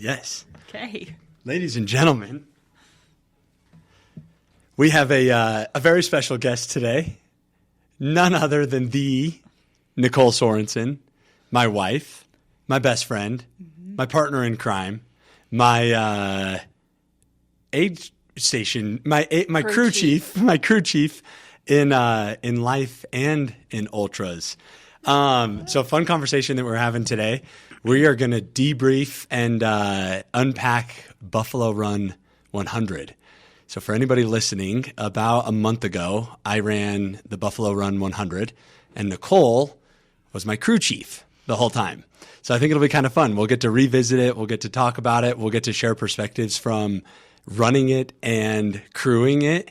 Yes. Okay. Ladies and gentlemen, we have a very special guest today. None other than the Nicole Sorensen, my wife, my best friend, my partner in crime, my aid station, my crew chief, my crew chief in life and in ultras. So fun conversation that we're having today. We are going to debrief and unpack Buffalo Run 100. So for anybody listening, about a month ago, I ran the Buffalo Run 100, and Nicole was my crew chief the whole time. So I think it'll be kind of fun. We'll get to revisit it. We'll get to talk about it. We'll get to share perspectives from running it and crewing it,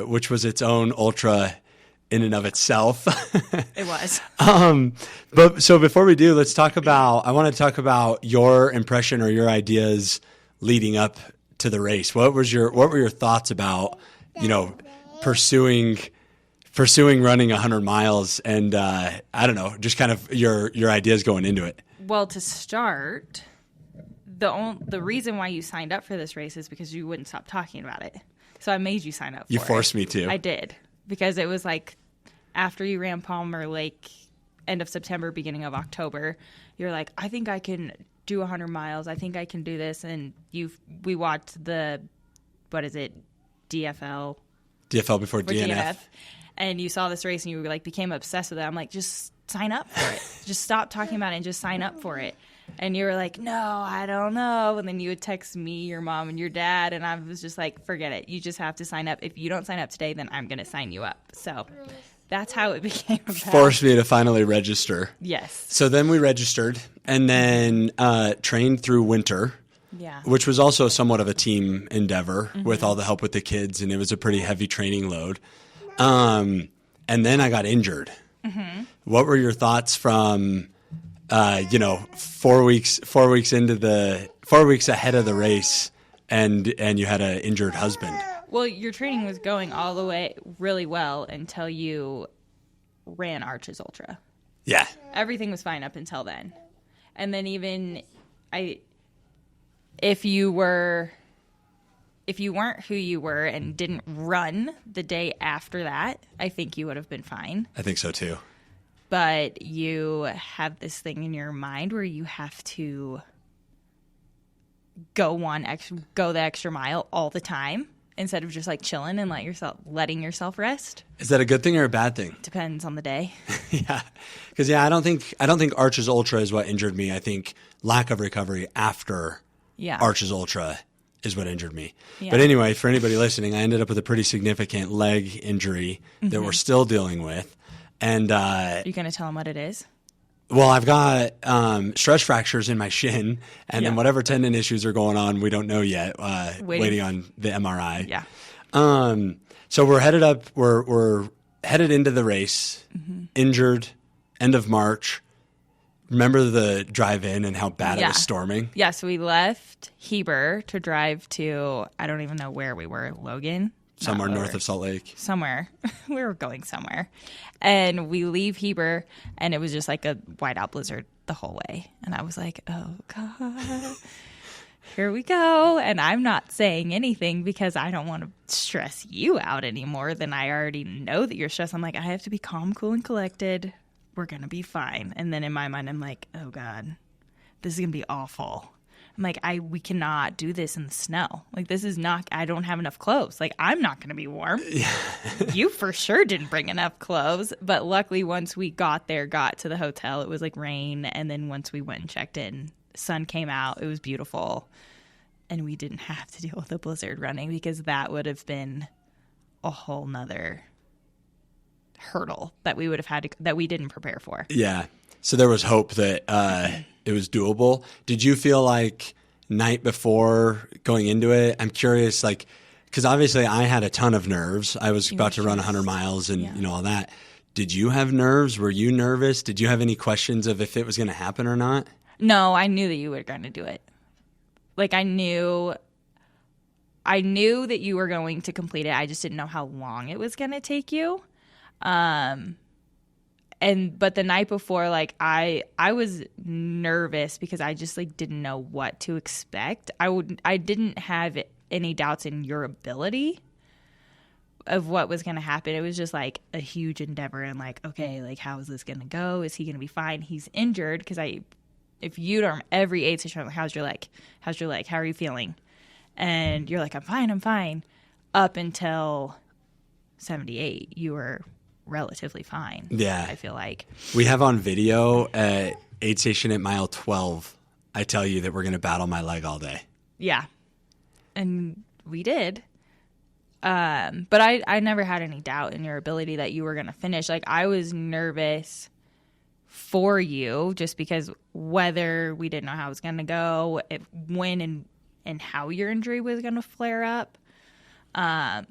which was its own ultra in and of itself. It was. But so before we do, I want to talk about your impression or your ideas leading up to the race. What were your thoughts about, pursuing running 100 miles and, I don't know, just kind of your ideas going into it? Well, to start, the reason why you signed up for this race is because you wouldn't stop talking about it. So I made you sign up for it. You forced me to. I did. Because it was like after you ran Palmer Lake, end of September, beginning of October, you're like, I think I can do 100 miles. I think I can do this. And we watched DFL? DFL before DNF. And you saw this race and you were like, became obsessed with it. I'm like, just sign up for it. Just stop talking about it and just sign up for it. And you were like, no, I don't know. And then you would text me, your mom, and your dad. And I was just like, forget it. You just have to sign up. If you don't sign up today, then I'm going to sign you up. So that's how it became about. Forced me to finally register. Yes. So then we registered and then trained through winter. Yeah. Which was also somewhat of a team endeavor with all the help with the kids. And it was a pretty heavy training load. And then I got injured. What were your thoughts from... 4 weeks ahead of the race and you had an injured husband? Well, your training was going all the way really well until you ran Arches Ultra. Yeah. Everything was fine up until then. And then even if you weren't who you were and didn't run the day after that, I think you would have been fine. I think so too. But you have this thing in your mind where you have to go the extra mile all the time instead of just like chilling and letting yourself rest. Is that a good thing or a bad thing? Depends on the day. Yeah, because I don't think Arches Ultra is what injured me. I think lack of recovery after Arches Ultra is what injured me. Yeah. But anyway, for anybody listening, I ended up with a pretty significant leg injury that we're still dealing with. And you going to tell them what it is? Well, I've got stress fractures in my shin, and then whatever tendon issues are going on, we don't know yet. Waiting on the MRI. Yeah. So we're headed up. We're headed into the race. Injured. End of March. Remember the drive-in and how bad it was storming? Yeah. So we left Heber to drive to, I don't even know where we were. Logan. Somewhere north of Salt Lake. Somewhere. We were going somewhere. And we leave Heber, and it was just like a whiteout blizzard the whole way. And I was like, oh, God, here we go. And I'm not saying anything because I don't want to stress you out any more than I already know that you're stressed. I'm like, I have to be calm, cool, and collected. We're going to be fine. And then in my mind, I'm like, oh, God, this is going to be awful. I'm like, we cannot do this in the snow. Like, this is not, I don't have enough clothes. Like, I'm not going to be warm. Yeah. You for sure didn't bring enough clothes. But luckily, once we got to the hotel, it was like rain. And then once we went and checked in, the sun came out. It was beautiful. And we didn't have to deal with the blizzard running because that would have been a whole nother hurdle that we would have had that we didn't prepare for. Yeah. So there was hope that it was doable. Did you feel like night before going into it? I'm curious, because obviously I had a ton of nerves. I was about to run 100 miles and all that. Did you have nerves? Were you nervous? Did you have any questions of if it was going to happen or not? No, I knew that you were going to do it. Like I knew that you were going to complete it. I just didn't know how long it was going to take you. but the night before, like I was nervous because I just like didn't know what to expect. I didn't have any doubts in your ability of what was going to happen. It was just like a huge endeavor and like, okay, like how is this going to go? Is he going to be fine? He's injured because if you don't, every aid station, I'm like, how's your leg? How's your leg? How are you feeling? And you're like, I'm fine. Up until 78, you were relatively fine. Yeah. I feel like. We have on video at aid station at mile 12, I tell you that we're going to battle my leg all day. Yeah. And we did. But I never had any doubt in your ability that you were going to finish. Like, I was nervous for you just because whether we didn't know how it was going to go, when and how your injury was going to flare up. I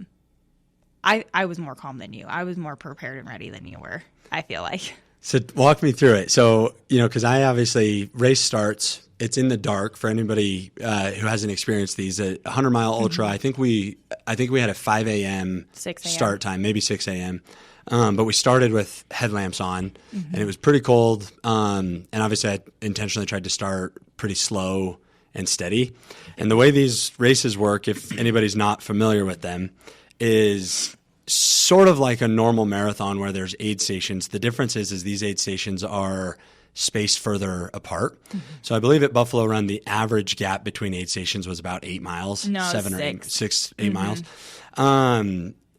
was more calm than you. I was more prepared and ready than you were, I feel like. So walk me through it. So, because I obviously, race starts, it's in the dark for anybody who hasn't experienced these. A 100-mile ultra, I think we had a 5 a.m. 6 a.m. start time, maybe 6 a.m. But we started with headlamps on, and it was pretty cold. And obviously, I intentionally tried to start pretty slow and steady. And the way these races work, if anybody's not familiar with them, is sort of like a normal marathon where there's aid stations. The difference is these aid stations are spaced further apart. So I believe at Buffalo Run, the average gap between aid stations was about 8 miles. No, 7 6. or 8 miles.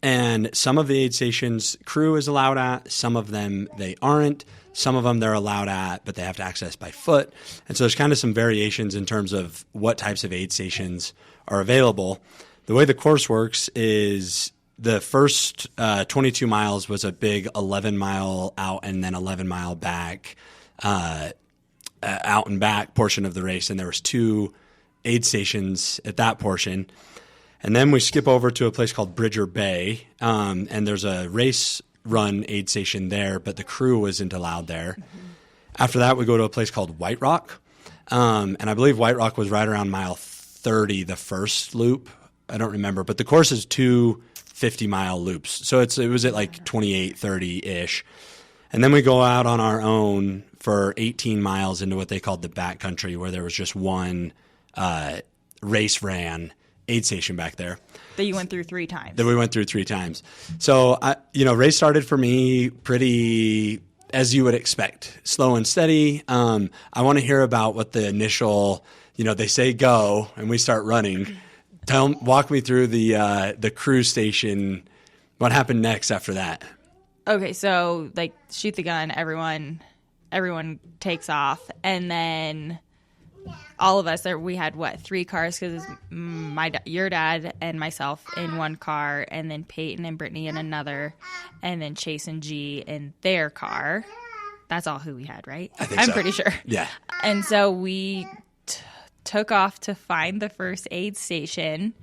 And some of the aid stations crew is allowed at, some of them they aren't. Some of them they're allowed at, but they have to access by foot. And so there's kind of some variations in terms of what types of aid stations are available. The way the course works is the first 22 miles was a big 11-mile out and then 11-mile back, out and back portion of the race. And there was 2 aid stations at that portion. And then we skip over to a place called Bridger Bay, and there's a race run aid station there, but the crew wasn't allowed there. After that, we go to a place called White Rock, and I believe White Rock was right around mile 30, the first loop. I don't remember, but the course is 2 50-mile loops, so it was at like 28, 30-ish. And then we go out on our own for 18 miles into what they called the backcountry, where there was just one race ran aid station back there. That you went through 3 times. That we went through 3 times. So, race started for me pretty, as you would expect, slow and steady. I want to hear about what the initial, they say go, and we start running. Walk me through the crew station. What happened next after that? Okay, so like shoot the gun, everyone takes off, and then all of us we had 3 cars because your dad and myself in one car, and then Peyton and Brittany in another, and then Chase and G in their car. That's all who we had, right? I'm pretty sure. Yeah. And so we took off to find the first aid station,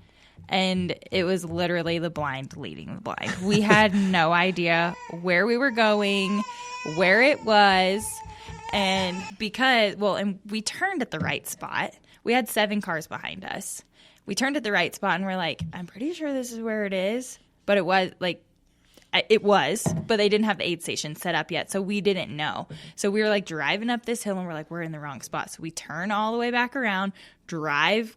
and it was literally the blind leading the blind. We had no idea where we were going, where it was, and and we turned at the right spot. We had 7 cars behind us. We turned at the right spot, and we're like, I'm pretty sure this is where it is. But it was, but they didn't have the aid station set up yet, so we didn't know. So we were like driving up this hill, and we're like, we're in the wrong spot. So we turn all the way back around,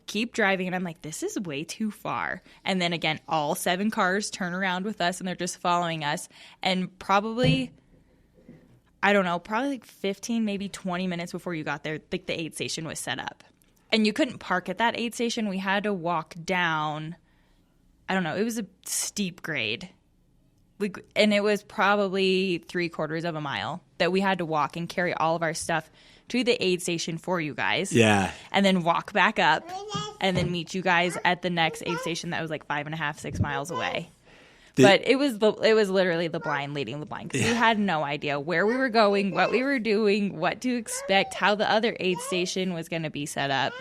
keep driving, and I'm like, this is way too far. And then again, all 7 cars turn around with us, and they're just following us. And probably like 15, maybe 20 minutes before you got there, like the aid station was set up. And you couldn't park at that aid station. We had to walk down, I don't know, it was a steep grade. And it was probably 3/4 of a mile that we had to walk and carry all of our stuff to the aid station for you guys. Yeah. And then walk back up and then meet you guys at the next aid station that was like 5.5, 6 miles away. But it was literally the blind leading the blind, because we had no idea where we were going, what we were doing, what to expect, how the other aid station was going to be set up.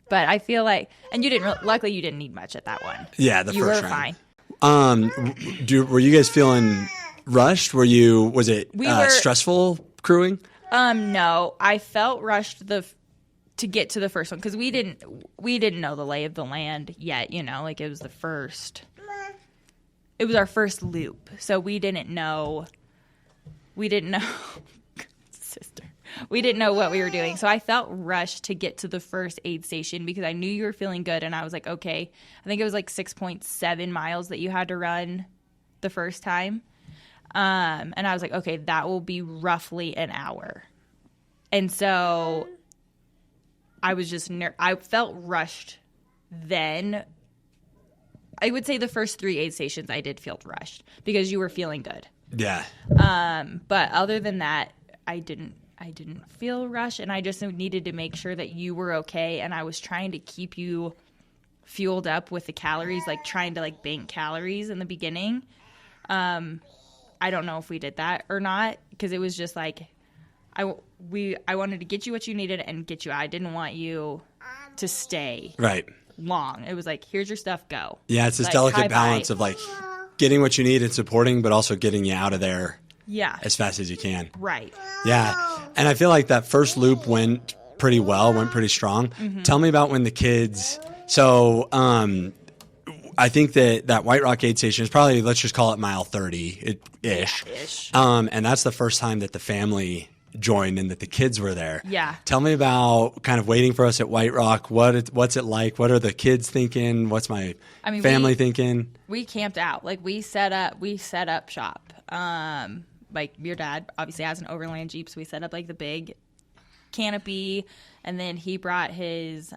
But I feel like, and luckily you didn't need much at that one. Yeah, you first were round. Fine. Were you guys feeling rushed? Was it stressful crewing? No, I felt rushed to get to the first one because we didn't know the lay of the land yet. Like it was our first loop, so we didn't know we didn't know. Sister. We didn't know what we were doing. So I felt rushed to get to the first aid station because I knew you were feeling good. And I was like, okay, I think it was like 6.7 miles that you had to run the first time. And I was like, okay, that will be roughly an hour. And so I was just, I felt rushed then. I would say the first 3 aid stations I did feel rushed because you were feeling good. Yeah. But other than that, I didn't feel rushed, and I just needed to make sure that you were okay. And I was trying to keep you fueled up with the calories, like trying to like bank calories in the beginning. I don't know if we did that or not because it was just like I wanted to get you what you needed and get you out. I didn't want you to stay long. It was like, here's your stuff, go. Yeah, it's this like, delicate balance of like getting what you need and supporting, but also getting you out of there as fast as you can. Right. Yeah. And I feel like that first loop went pretty well, went pretty strong. Mm-hmm. Tell me about when the kids – so I think that White Rock aid station is probably, let's just call it mile 30-ish. Yeah, ish. And that's the first time that the family joined and that the kids were there. Yeah. Tell me about kind of waiting for us at White Rock. What's it like? What are the kids thinking? What's my family thinking? We camped out. Like we set up shop. Like your dad obviously has an overland Jeep, so we set up like the big canopy, and then he brought his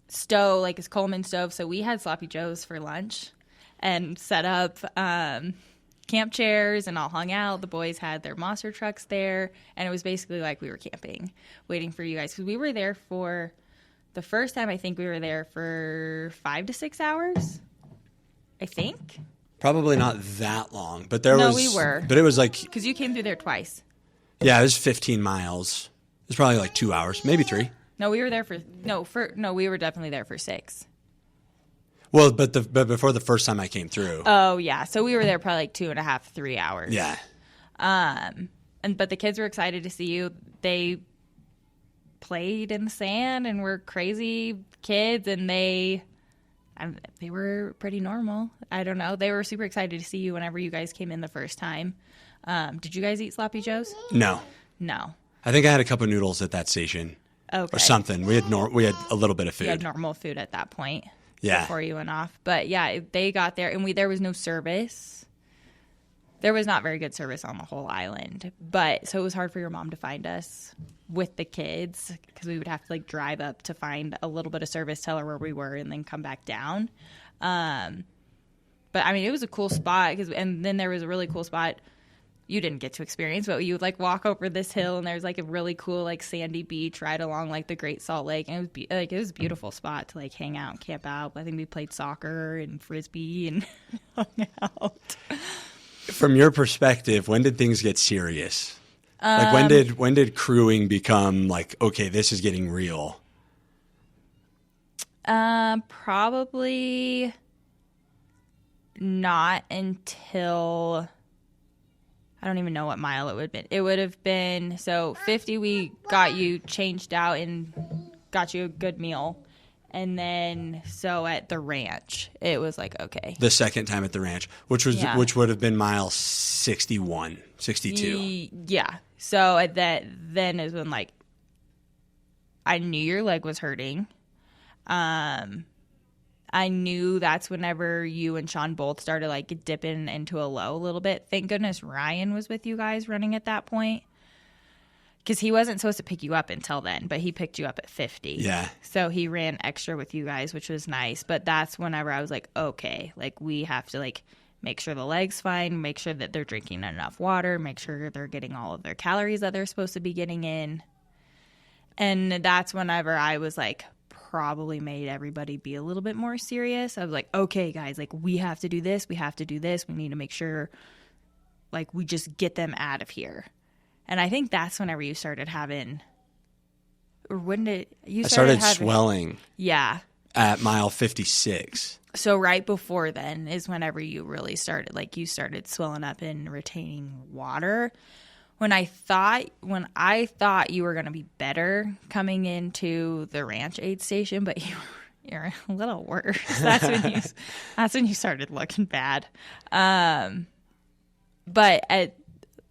stove, like his Coleman stove. So we had Sloppy Joe's for lunch and set up camp chairs and all hung out. The boys had their monster trucks there, and it was basically like we were camping, waiting for you guys. Because we were there for the first time, I think we were there for 5 to 6 hours, I think. Probably not that long, but we were. But it was like... Because you came through there twice. Yeah, it was 15 miles. It was probably like 2 hours, maybe 3. No, we were there we were definitely there for 6. Well, but before the first time I came through. Oh, yeah. So we were there probably like 2.5, 3 hours. Yeah. But the kids were excited to see you. They played in the sand and were crazy kids, and they were pretty normal. I don't know. They were super excited to see you whenever you guys came in the first time. Did you guys eat Sloppy Joe's? No. No. I think I had a cup of noodles at that station. Okay. Or something. We had a little bit of food. We had normal food at that point. Yeah. Before you went off. But yeah, they got there, and there was no service. There was not very good service on the whole island. So it was hard for your mom to find us with the kids because we would have to like drive up to find a little bit of service, tell her where we were, and then come back down. But I mean, it was a cool spot and then there was a really cool spot you didn't get to experience, but you would like walk over this hill and there's like a really cool like sandy beach right along like the Great Salt Lake, and it was a beautiful spot to like hang out and camp out. I think we played soccer and frisbee and hung out. From your perspective, when did things get serious? Like when did crewing become like, okay, this is getting real? Probably not until I don't even know what mile it would have been. It would have been, so 50 we got you changed out and got you a good meal. And then, so at the ranch, it was like, okay. The second time at the ranch, which would have been mile 61, 62. Yeah. So at then is when like I knew your leg was hurting. I knew that's whenever you and Sean both started like dipping into a low a little bit. Thank goodness Ryan was with you guys running at that point. Because he wasn't supposed to pick you up until then, but he picked you up at 50. Yeah. So he ran extra with you guys, which was nice. But that's whenever I was like, okay, like we have to like make sure the leg's fine, make sure that they're drinking enough water, make sure they're getting all of their calories that they're supposed to be getting in. And that's whenever I was like, probably made everybody be a little bit more serious. I was like, okay, guys, like we have to do this. We have to do this. We need to make sure like we just get them out of here. And I think that's whenever you started having, or when did you started swelling? Yeah. At mile 56. So right before then is whenever you really started, like you started swelling up and retaining water. When I thought you were going to be better coming into the ranch aid station, but you're a little worse. That's when you started looking bad. But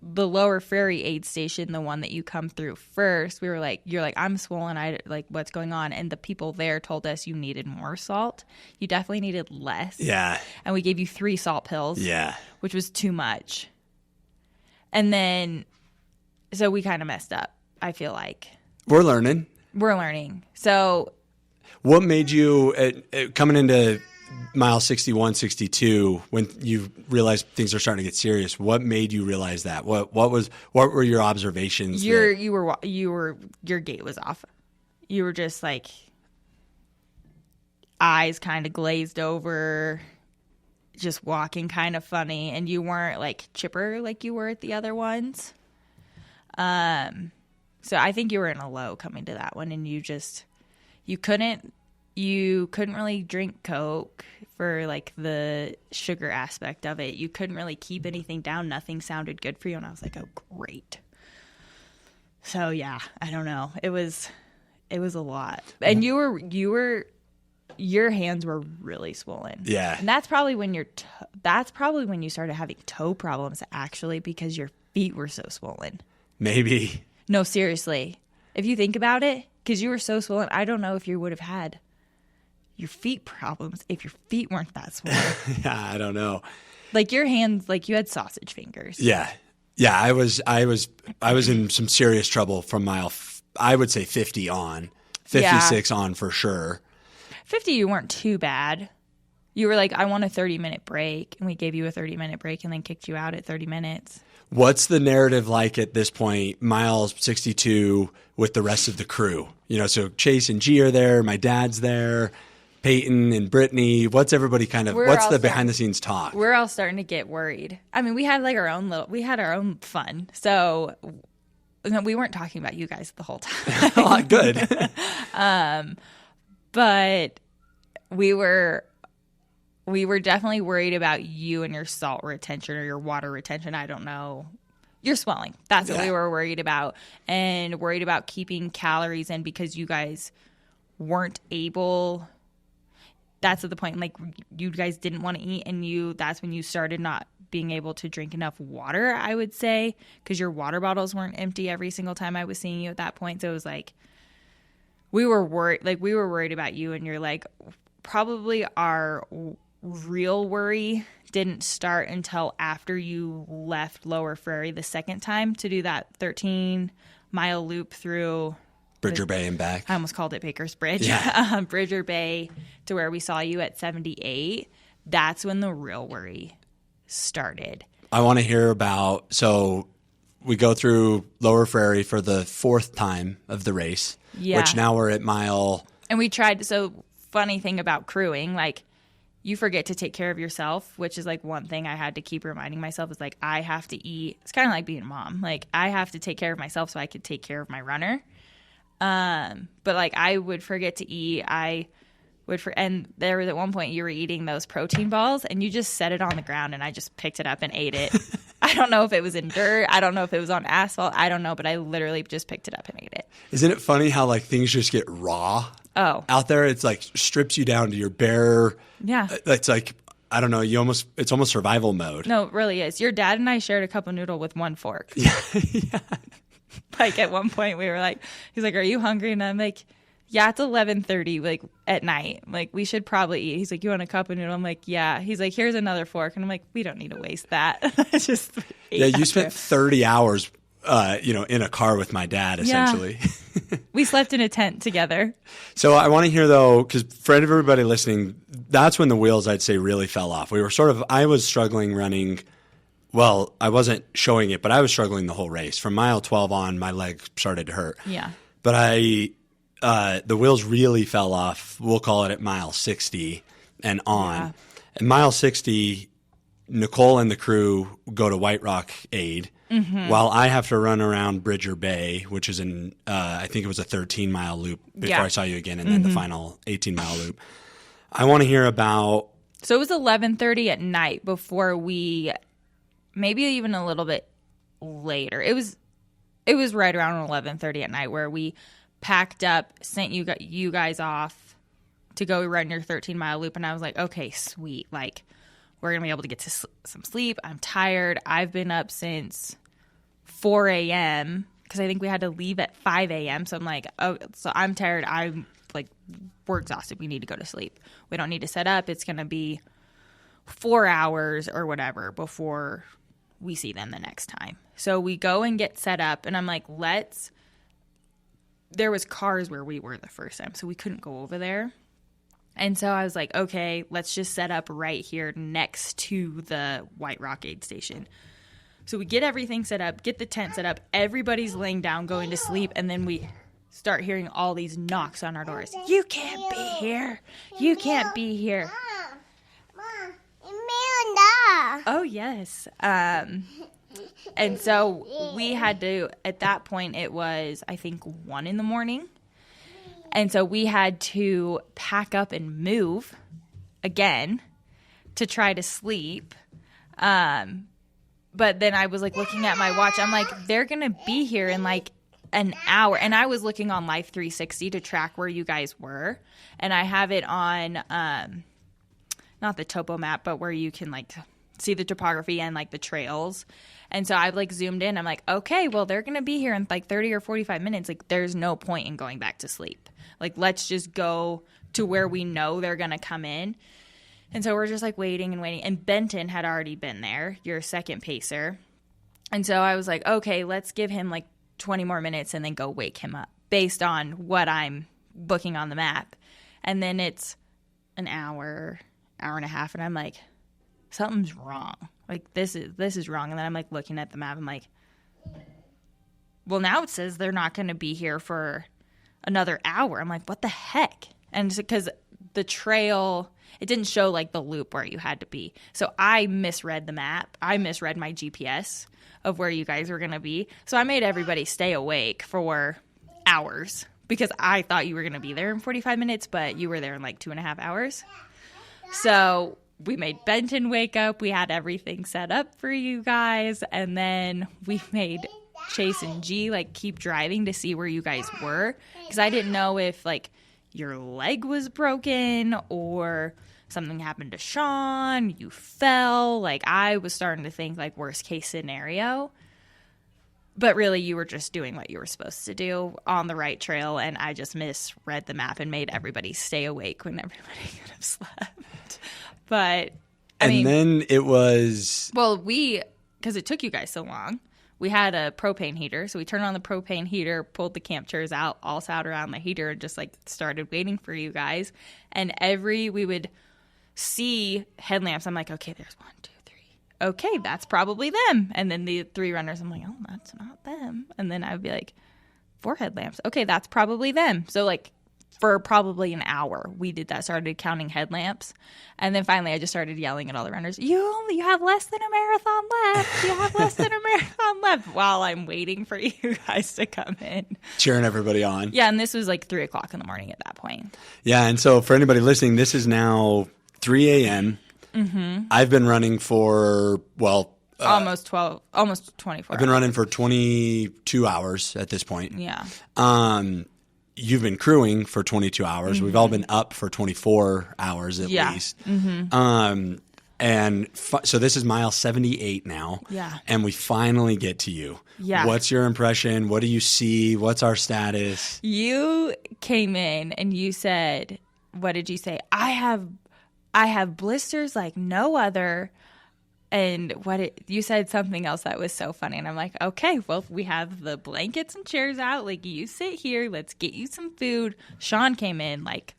the Lower Ferry aid station, the one that you come through first, we were like, you're like, I'm swollen. I like, what's going on? And the people there told us you needed more salt. You definitely needed less. Yeah. And we gave you 3 salt pills. Yeah. Which was too much. And then, so we kind of messed up, I feel like. We're learning. So what made you, coming into mile 61, 62, when you realized things are starting to get serious, what made you realize that? What were your observations? Your gait was off. You were just like eyes kind of glazed over, just walking kind of funny, and you weren't like chipper like you were at the other ones. So I think you were in a low coming to that one, and you couldn't really drink Coke for like the sugar aspect of it. You couldn't really keep anything down. Nothing sounded good for you. And I was like, oh, great. So yeah, I don't know. It was a lot. And your hands were really swollen. Yeah. And that's probably when you started having toe problems, actually, because your feet were so swollen. Maybe. No, seriously. If you think about it, because you were so swollen, I don't know if you would have had your feet problems if your feet weren't that swollen. Yeah, I don't know. Like your hands, like you had sausage fingers. Yeah. I was in some serious trouble from mile, I would say 50 on, 56 on for sure. 50, you weren't too bad. You were like, I want a 30-minute break, and we gave you a 30-minute break and then kicked you out at 30 minutes. What's the narrative like at this point, mile 62, with the rest of the crew? So Chase and G are there, my dad's there, Peyton and Brittany. What's everybody what's the behind the scenes talk? We're all starting to get worried. I mean, we had like we had our own fun. So we weren't talking about you guys the whole time. Good. But we were definitely worried about you and your salt retention or your water retention. I don't know. You're swelling. That's what we were worried about. And worried about keeping calories in because you guys weren't able. That's at the point, like, you guys didn't want to eat, and that's when you started not being able to drink enough water, I would say, because your water bottles weren't empty every single time I was seeing you at that point. So it was like, we were worried about you, and you're like, probably our real worry didn't start until after you left Lower Ferry the second time to do that 13-mile loop through Bridger Bay and back. I almost called it Baker's Bridge. Yeah. Bridger Bay to where we saw you at 78. That's when the real worry started. I want to hear about, so we go through Lower Ferry for the 4th time of the race, which now we're at mile. And we tried, so funny thing about crewing, like, you forget to take care of yourself, which is like one thing I had to keep reminding myself is like, I have to eat. It's kind of like being a mom. Like, I have to take care of myself so I could take care of my runner. But like, I would forget to eat. And there was at one point you were eating those protein balls and you just set it on the ground and I just picked it up and ate it. I don't know if it was in dirt. I don't know if it was on asphalt. I don't know, but I literally just picked it up and ate it. Isn't it funny how like things just get raw? Oh, out there, it's like strips you down to your bare. Yeah. It's like, I don't know. It's almost survival mode. No, it really is. Your dad and I shared a cup of noodle with one fork. Yeah. Like at one point we were like, he's like, are you hungry? And I'm like, yeah, it's 11:30 like at night. Like, we should probably eat. He's like, you want a cup of noodle? I'm like, yeah. He's like, here's another fork. And I'm like, we don't need to waste that. Just you spent 30 hours, in a car with my dad, essentially. Yeah. We slept in a tent together. So I want to hear, though, because for everybody listening, that's when the wheels, I'd say, really fell off. I was struggling running. Well, I wasn't showing it, but I was struggling the whole race. From mile 12 on, my leg started to hurt. Yeah. But the wheels really fell off. We'll call it at mile 60 and on. Yeah. At mile 60, Nicole and the crew go to White Rock Aid, while I have to run around Bridger Bay, which is I think it was a 13-mile loop before I saw you again, and then the final 18-mile loop. I want to hear about... So it was 11:30 at night before maybe even a little bit later. It was right around 11:30 at night where we packed up, sent you guys off to go run your 13-mile loop, and I was like, okay, sweet. Like, we're going to be able to get to some sleep. I'm tired. I've been up since 4 a.m. because I think we had to leave at 5 a.m. So I'm like, oh, so I'm tired. I'm like, we're exhausted. We need to go to sleep. We don't need to set up. It's going to be 4 hours or whatever before we see them the next time. So we go and get set up, and I'm like, there was cars where we were the first time, so we couldn't go over there. And so I was like, okay, let's just set up right here next to the White Rock aid station. So we get everything set up, get the tent set up, everybody's laying down, going to sleep, and then we start hearing all these knocks on our doors. You can't be here. You can't be here. Oh, yes. And so we had to, at that point, it was, I think, 1 a.m. And so we had to pack up and move again to try to sleep. But then I was like looking at my watch. I'm like, they're going to be here in like an hour. And I was looking on Life 360 to track where you guys were. And I have it on, not the topo map, but where you can like see the topography and like the trails. And so I've like zoomed in. I'm like, okay, well, they're going to be here in like 30 or 45 minutes. Like there's no point in going back to sleep. Like, let's just go to where we know they're going to come in. And so we're just like waiting and waiting. And Benton had already been there, your second pacer. And so I was like, okay, let's give him like 20 more minutes and then go wake him up based on what I'm booking on the map. And then it's an hour and a half. And I'm like, something's wrong. Like, this is wrong. And then I'm like looking at the map. I'm like, well, now it says they're not going to be here for another hour. I'm like, what the heck? And because the trail, it didn't show like the loop where you had to be. So I misread the map. I misread my GPS of where you guys were going to be. So I made everybody stay awake for hours because I thought you were going to be there in 45 minutes, but you were there in like 2.5 hours. So we made Benton wake up. We had everything set up for you guys. And then we made Chase and G like keep driving to see where you guys were, because I didn't know if like your leg was broken or something happened to Sean, you fell. Like I was starting to think like worst case scenario, but really you were just doing what you were supposed to do on the right trail, and I just misread the map and made everybody stay awake when everybody could have slept. But I mean, then it was, well, because it took you guys so long, we had a propane heater. So we turned on the propane heater, pulled the camp chairs out, all sat around the heater, and just like started waiting for you guys. And we would see headlamps. I'm like, okay, there's 1, 2, 3. Okay, that's probably them. And then the 3 runners, I'm like, oh, that's not them. And then I would be like, 4 headlamps. Okay, that's probably them. So like for probably an hour, we did that, started counting headlamps. And then finally I just started yelling at all the runners, you have less than a marathon left. You have less than a marathon left, while I'm waiting for you guys to come in. cheering everybody on. Yeah, and this was like 3 o'clock in the morning at that point. Yeah, and so for anybody listening, this is now 3 a.m. Mm-hmm. I've been running for, almost 24 I've been running for 22 hours at this point. Yeah. You've been crewing for 22 hours. Mm-hmm. We've all been up for 24 hours at least. Mm-hmm. So this is mile 78 now. Yeah. And we finally get to you. Yeah. What's your impression? What do you see? What's our status? You came in and you said, what did you say? I have blisters like no other. And you said something else that was so funny. And I'm like, okay, well, we have the blankets and chairs out. Like, you sit here. Let's get you some food. Sean came in, like,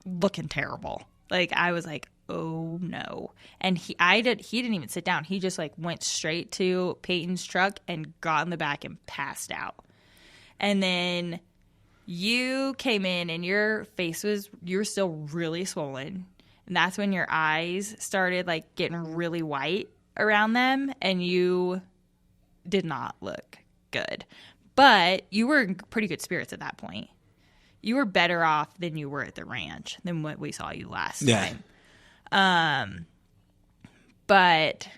looking terrible. Like, I was like, oh, no. And he didn't even sit down. He just, like, went straight to Peyton's truck and got in the back and passed out. And then you came in and you were still really swollen. And that's when your eyes started, like, getting really white around them, and you did not look good. But you were in pretty good spirits at that point. You were better off than you were at the ranch than what we saw you last time. But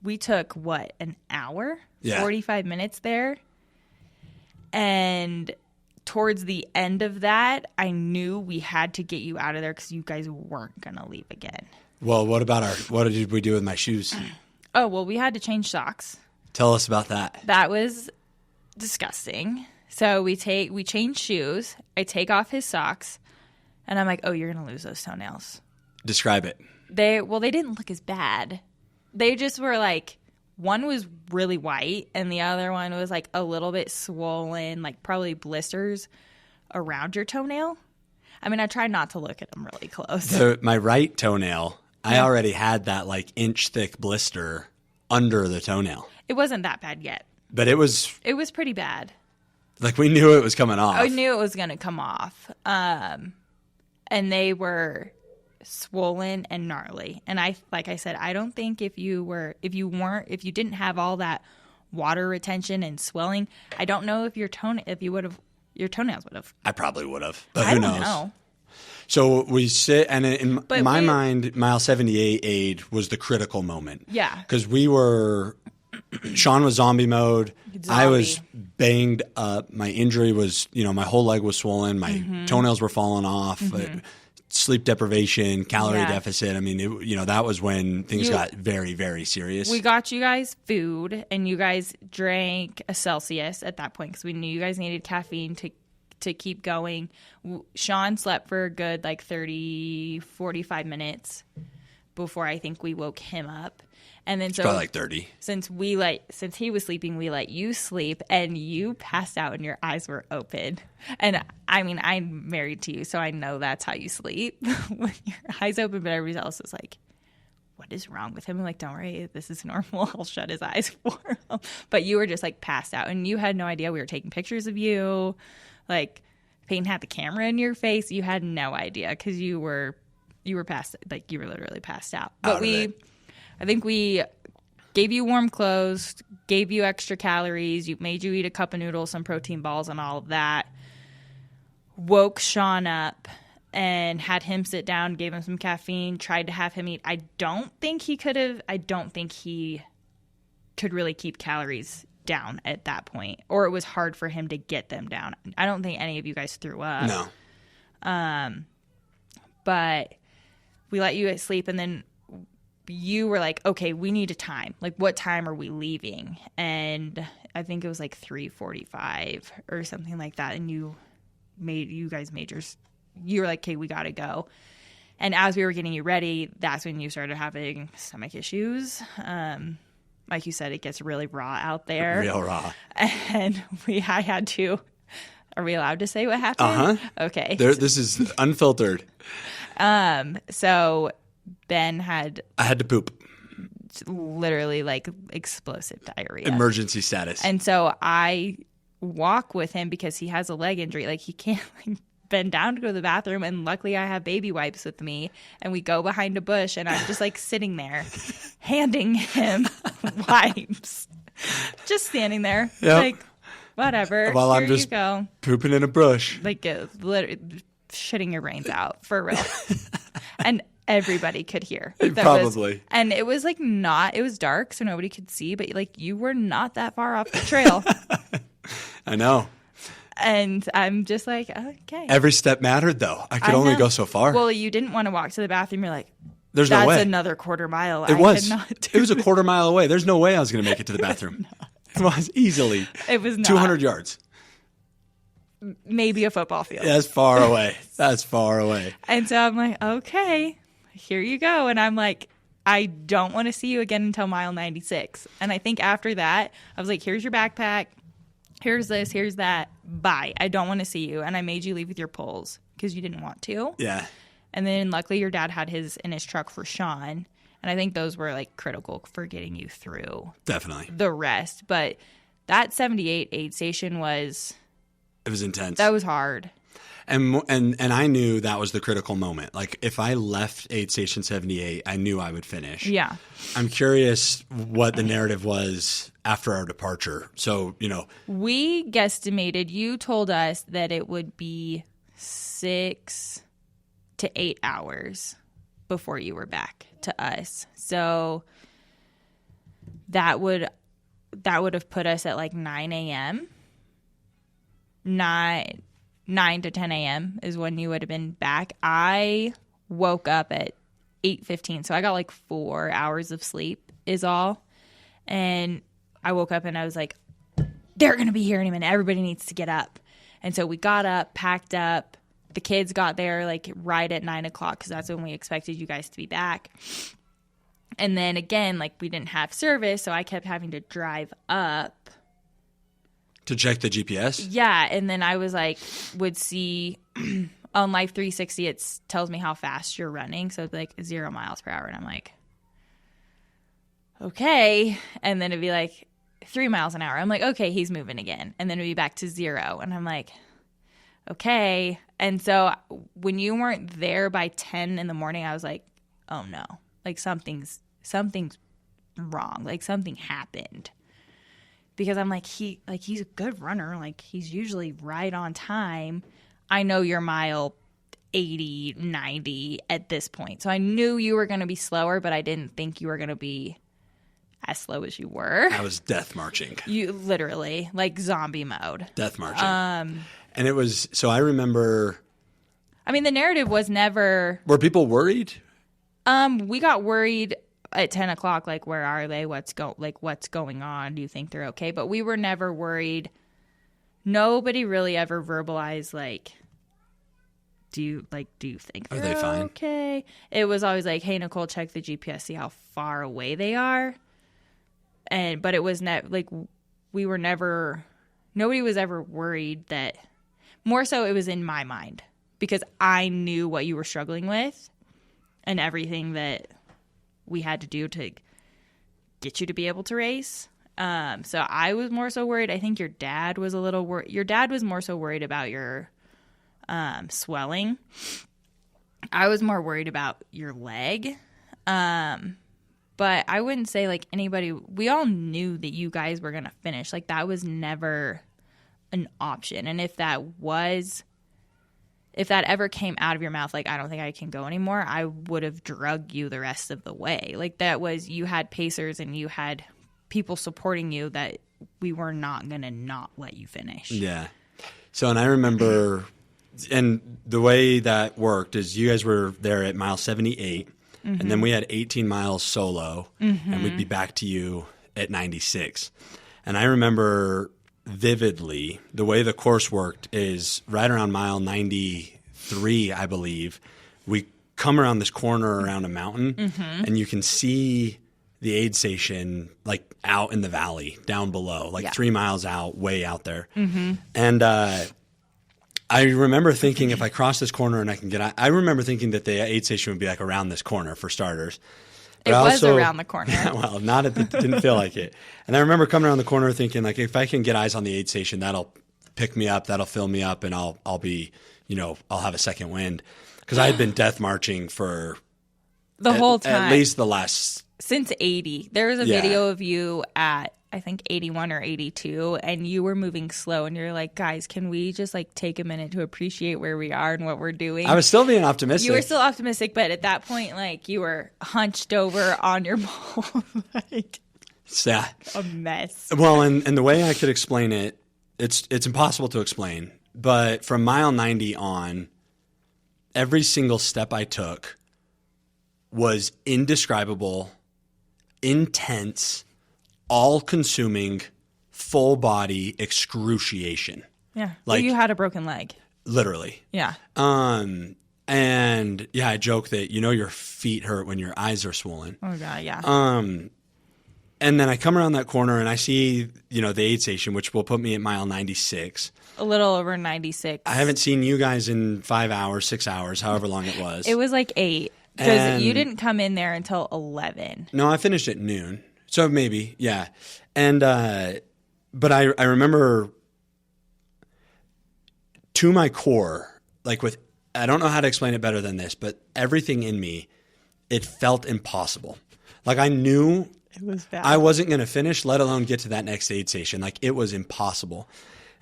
we took, an hour? Yeah. 45 minutes there. And towards the end of that, I knew we had to get you out of there because you guys weren't going to leave again. Well, what did we do with my shoes? Oh, well, we had to change socks. Tell us about that. That was disgusting. So we change shoes. I take off his socks, and I'm like, oh, you're going to lose those toenails. Describe it. They didn't look as bad. They just were like, one was really white, and the other one was like a little bit swollen, like probably blisters around your toenail. I mean, I tried not to look at them really close. So my right toenail, I already had that like inch thick blister under the toenail. It wasn't that bad yet. But it was pretty bad. like we knew it was coming off. I knew it was going to come off. And they were swollen and gnarly. And like I said, I don't think if you didn't have all that water retention and swelling, I don't know if your toenails would have. I probably would have. But I who don't knows? know. So we sit, and in my mind, mile 78 aid was the critical moment. Yeah. Because Sean was zombie mode. I was banged up. My injury was, my whole leg was swollen. My toenails were falling off. Sleep deprivation, calorie deficit. I mean, that was when things got very, very serious. We got you guys food, and you guys drank a Celsius at that point because we knew you guys needed caffeine to keep going. Sean slept for a good 30, 45 minutes before I think we woke him up. And then probably 30. Since he was sleeping, we let you sleep, and you passed out and your eyes were open. And I mean, I'm married to you, so I know that's how you sleep when your eyes open. But everybody else was like, "What is wrong with him?" I'm like, "Don't worry, this is normal. I'll shut his eyes for him." But you were just passed out, and you had no idea we were taking pictures of you. Peyton had the camera in your face. You had no idea because you were passed. You were literally passed out. But I think we gave you warm clothes, gave you extra calories, made you eat a cup of noodles, some protein balls, and all of that. Woke Sean up and had him sit down, gave him some caffeine, tried to have him eat. I don't think he could really keep calories down at that point, or it was hard for him to get them down. I don't think any of you guys threw up. No. But we let you sleep, and then you were like, okay, we need a time. What time are we leaving? And I think it was 3:45 or something like that. And you guys made yours. You were like, okay, we got to go. And as we were getting you ready, that's when you started having stomach issues. Like you said, it gets really raw out there. Real raw. And I had to. Are we allowed to say what happened? Uh-huh. Okay. This is unfiltered. So Ben I had to poop. Literally explosive diarrhea. Emergency status. And so I walk with him because he has a leg injury. He can't bend down to go to the bathroom. And luckily I have baby wipes with me. And we go behind a bush, and I'm just sitting there handing him wipes. Just standing there. Yep. Whatever. While Here I'm just you go. pooping in a bush. Literally shitting your brains out for real. And everybody could hear. Probably. And it was it was dark, so nobody could see, but you were not that far off the trail. I know. And I'm just okay. Every step mattered, though. I could only go so far. Well, you didn't want to walk to the bathroom. You're there's no way. That's another quarter mile. It was a quarter mile away. There's no way I was going to make it to the bathroom. It was easily. It was not. 200 yards. Maybe a football field. That's far away. That's far away. And so I'm okay, here you go. And I'm I don't want to see you again until mile 96. And I think after that, I was here's your backpack. Here's this. Here's that. Bye. I don't want to see you. And I made you leave with your poles because you didn't want to. Yeah. And then luckily your dad had his in his truck for Sean. And I think those were critical for getting you through. Definitely. The rest. But that 78 aid station it was intense. That was hard. And I knew that was the critical moment. If I left aid station 78, I knew I would finish. Yeah. I'm curious what the narrative was after our departure. So, we guesstimated, you told us that it would be 6 to 8 hours before you were back to us. So that would have put us at 9 a.m. 9 to 10 a.m. is when you would have been back. I woke up at 8:15, so I got 4 hours of sleep is all. And I woke up and I was like, they're going to be here in a minute. Everybody needs to get up. And so we got up, packed up. The kids got there like right at 9 o'clock because that's when we expected you guys to be back. And then again, like we didn't have service, so I kept having to drive up. To check the GPS? Yeah, and then I was like, would see on Life 360, it tells me how fast you're running. So it's like 0 miles per hour. And I'm like, okay. And then it'd be like 3 miles an hour. I'm like, okay, he's moving again. And then it'd be back to 0. And I'm like, okay. And so when you weren't there by 10 in the morning, I was like, oh no, like something's wrong. Like something happened. Because I'm like, he's a good runner. Like he's usually right on time. I know you're mile 80, 90 at this point. So I knew you were going to be slower, but I didn't think you were going to be as slow as you were. I was death marching. You literally, like zombie mode. Death marching. And it was, so I remember. I mean, the narrative was never. Were people worried? We got worried at 10 o'clock, like, where are they? What's going on? Do you think they're okay? But we were never worried. Nobody really ever verbalized, like, do you think are they fine? Okay. It was always like, hey, Nicole, check the GPS, see how far away they are. But it was nobody was ever worried that. More so, it was in my mind because I knew what you were struggling with and everything that we had to do to get you to be able to race. So I was more so worried. I think your dad was a little worried. Your dad was more so worried about your swelling. I was more worried about your leg. But I wouldn't say like anybody, we all knew that you guys were going to finish. Like that was never an option. And if that ever came out of your mouth, like, I don't think I can go anymore, I would have drug you the rest of the way. Like that was, you had pacers and you had people supporting you that we were not going to not let you finish. Yeah. So, and I remember, and the way that worked is you guys were there at mile 78 and then we had 18 miles solo and we'd be back to you at 96. And I remember vividly the way the course worked is right around mile 93, I believe, we come around this corner around a mountain and you can see the aid station like out in the valley down below, like 3 miles out, way out there. And I remember thinking if I cross this corner and I can get, I remember thinking that the aid station would be like around this corner for starters. It was around the corner. Well, didn't feel like it. And I remember coming around the corner thinking, like, if I can get eyes on the aid station, that'll pick me up, that'll fill me up, and I'll be, I'll have a second wind. Because I had been death marching for the whole time. At least the last. Since 80. There was a video of you at, I think, 81 or 82, and you were moving slow, and you're like, guys, can we just, like, take a minute to appreciate where we are and what we're doing? I was still being optimistic. You were still optimistic, but at that point, like, you were hunched over on your ball, like, a mess. Well, and the way I could explain it, it's impossible to explain, but from mile 90 on, every single step I took was indescribable, intense, all-consuming, full-body excruciation. Yeah. Like, you had a broken leg. Literally. Yeah. And, I joke that, your feet hurt when your eyes are swollen. Oh, God, yeah. And then I come around that corner and I see, the aid station, which will put me at mile 96. A little over 96. I haven't seen you guys in 5 hours, 6 hours, however long it was. It was like 8. Because you didn't come in there until 11. No, I finished at noon. So maybe, yeah. And, but I remember to my core, like I don't know how to explain it better than this, but everything in me, it felt impossible. Like I knew it was bad. I wasn't going to finish, let alone get to that next aid station. Like it was impossible.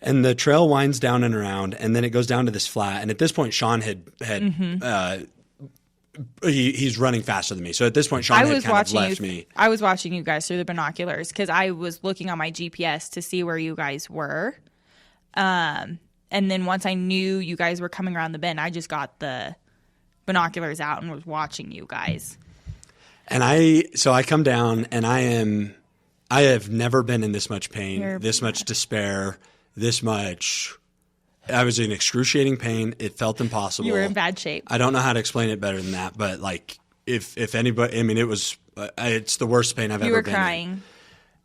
And the trail winds down and around, and then it goes down to this flat. And at this point, Sean had he's running faster than me. So at this point, Sean had kind of left me. I was watching you guys through the binoculars because I was looking on my GPS to see where you guys were. And then once I knew you guys were coming around the bend, I just got the binoculars out and was watching you guys. And so I come down and I am I have never been in this much pain, You're this much despair, this much. I was in excruciating pain. It felt impossible. You were in bad shape. I don't know how to explain it better than that, but like if anybody, I mean, it was, it's the worst pain I've ever been in. You were crying.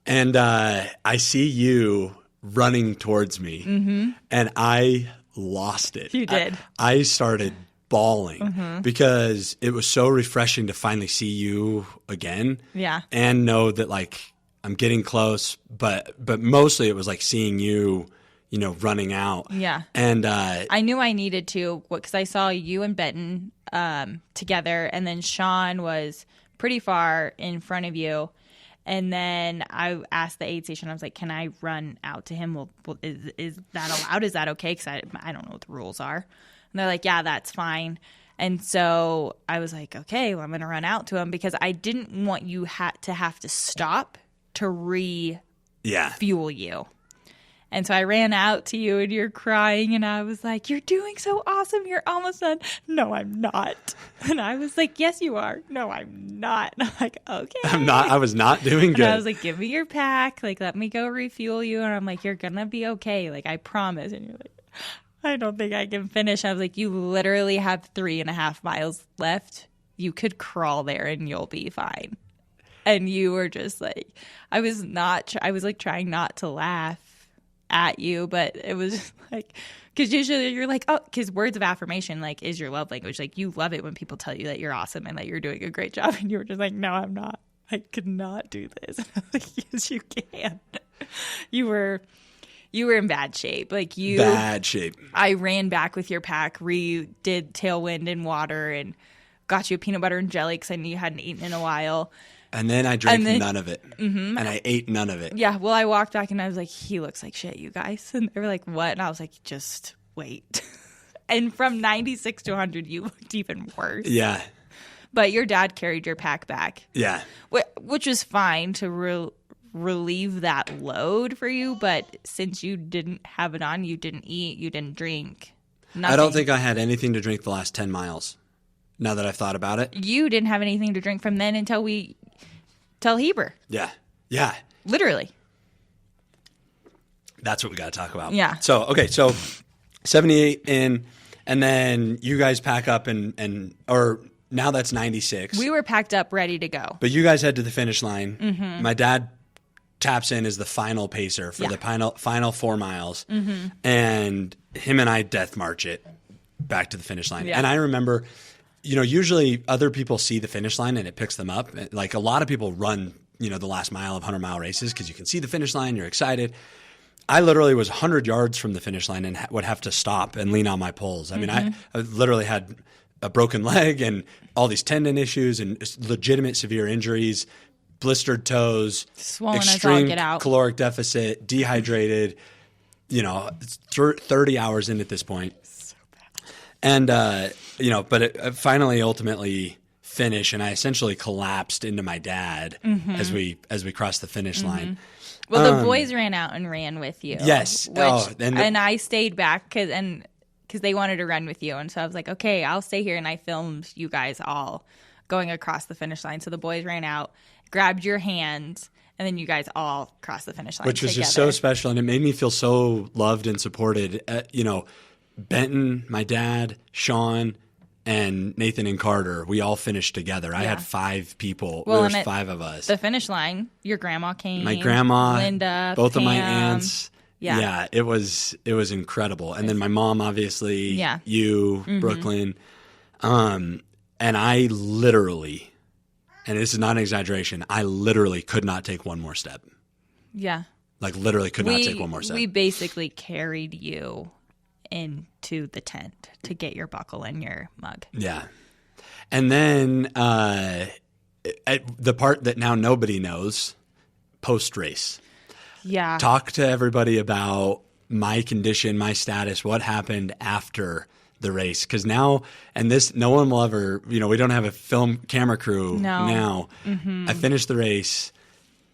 And I see you running towards me, and I lost it. You did. I started bawling because it was so refreshing to finally see you again. Yeah. And know that like I'm getting close, but mostly it was like seeing you, you know, running out. Yeah. And I knew I needed to because I saw you and Benton together, and then Sean was pretty far in front of you. And then I asked the aid station, I was like, can I run out to him? Well, is that allowed? Is that okay? Because I don't know what the rules are. And they're like, yeah, that's fine. And so I was like, okay, well, I'm going to run out to him because I didn't want you to have to stop to refuel you. And so I ran out to you and you're crying and I was like, you're doing so awesome. You're almost done. No, I'm not. And I was like, yes, you are. No, I'm not. And I'm like, okay. I'm not. I was not doing good. And I was like, give me your pack. Like, let me go refuel you. And I'm like, you're going to be okay. Like, I promise. And you're like, I don't think I can finish. I was like, you literally have 3.5 miles left. You could crawl there and you'll be fine. And you were just like, I was like trying not to laugh at you, but it was just like, because usually you're like, oh, because words of affirmation like is your love language. Like you love it when people tell you that you're awesome and that you're doing a great job, and you were just like, no, I'm not. I could not do this. And I was like, yes, you can. You were in bad shape. Like bad shape. I ran back with your pack, did tailwind and water, and got you a peanut butter and jelly because I knew you hadn't eaten in a while. And then I drank none of it. And I ate none of it. Yeah. Well, I walked back and I was like, he looks like shit, you guys. And they were like, what? And I was like, just wait. And from 96 to 100, you looked even worse. Yeah. But your dad carried your pack back. Yeah. Which was fine to relieve that load for you. But since you didn't have it on, you didn't eat, you didn't drink. Nothing. I don't think I had anything to drink the last 10 miles. Now that I've thought about it. You didn't have anything to drink from then until Heber. Yeah. Yeah. Literally. That's what we got to talk about. Yeah. So, okay. So 78 in, and then you guys pack up or now that's 96. We were packed up, ready to go. But you guys head to the finish line. My dad taps in as the final pacer for the final 4 miles. And him and I death march it back to the finish line. Yeah. And I remember, you know, usually other people see the finish line and it picks them up. Like a lot of people run, you know, the last mile of 100-mile races because you can see the finish line, you're excited. I literally was 100 yards from the finish line and would have to stop and lean on my poles. I mean, I literally had a broken leg and all these tendon issues and legitimate severe injuries, blistered toes, swollen extreme as all get out, caloric deficit, dehydrated, you know, 30 hours in at this point. So bad. And, you know, but it finally ultimately finished, and I essentially collapsed into my dad as we crossed the finish line. Well, the boys ran out and ran with you. Yes. And I stayed back because they wanted to run with you. And so I was like, okay, I'll stay here. And I filmed you guys all going across the finish line. So the boys ran out, grabbed your hands, and then you guys all crossed the finish line Which was together. just so special. And it made me feel so loved and supported. You know, Benton, my dad, Sean, and Nathan and Carter, we all finished together. I had 5 people. Well, there was 5 of us. The finish line, your grandma came. My grandma, Linda, both Pam. of my aunts. Yeah. It was incredible. And then my mom, obviously, you, Brooklyn. And I literally, and this is not an exaggeration, I literally could not take one more step. Yeah. Like literally could not take one more step. We basically carried you into the tent to get your buckle and your mug. Yeah. And then the part that now nobody knows, post-race. Yeah. Talk to everybody about my condition, my status, what happened after the race. Because now, and this, no one will ever, you know, we don't have a film camera crew now. I finished the race.